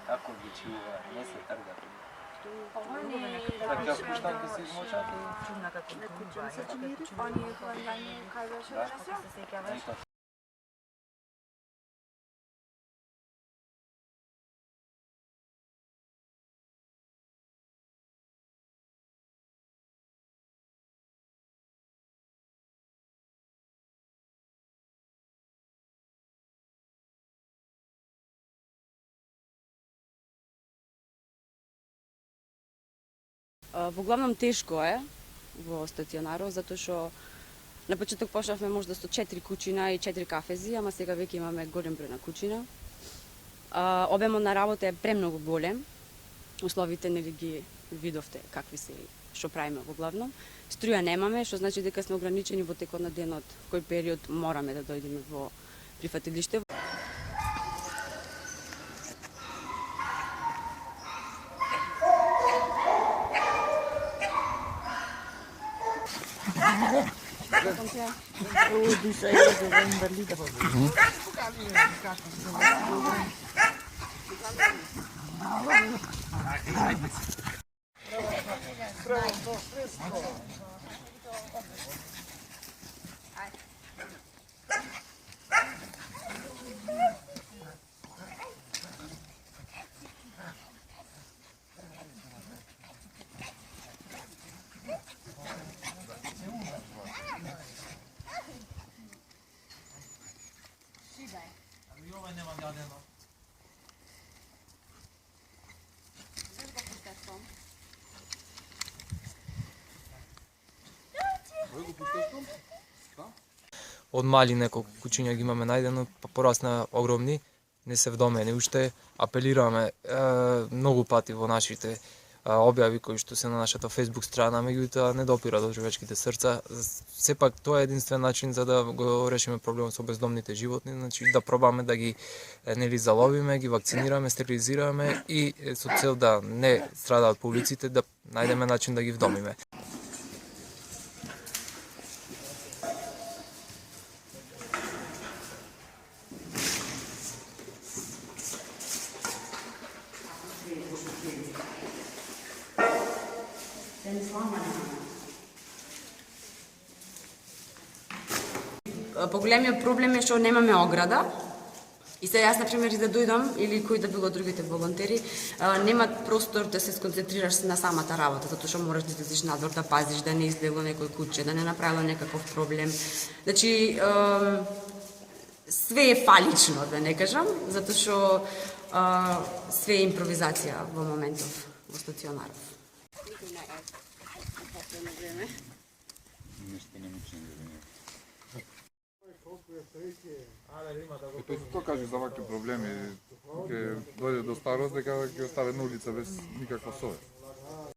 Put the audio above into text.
Kako bi čuva, ne se trgati. Така пуштанки си измочати. Они хландани кайбаше ресо? Во главном тешко е во стационарот, затоа што на почеток почнавме можда со 4 куќина и 4 кафези, ама сега веќе имаме голем број на куќина. Обемот на работа е премногу голем. Условите нели ги видовте какви се и што правиме во главном. Струја немаме, што значи дека сме ограничени во текот на денот, кој период мораме да дојдеме во прифатилиште. Од мали неколку куќиња ги имаме најдено, па порасна огромни, не се вдомени уште. Апелираме многу пати во нашите објави кои што се на нашата Facebook страна, меѓутоа не допира до човечките срца. Сепак тоа е единствен начин за да го решиме проблемот со бездомните животни, значи да пробаме да ги нели заловиме, ги вакцинираме, стерилизираме и со цел да не страдаат по улиците, да најдеме начин да ги вдомиме. Поголемиот проблем е што немаме ограда. И сега јас, например, и да дојдам, или кои да било другите волонтери, немат простор да се сконцентрираш на самата работа, затоа што мораш да излезеш надвор, да пазиш, да не излегло некој куќе, да не направило некаков проблем. Значи, све е фалично, да не кажам, затоа што све е импровизација во моментов во стационаров. Тоа кажи за вакви проблеми, ќе дојде до старост дека ќе остави на улица без никаква совест.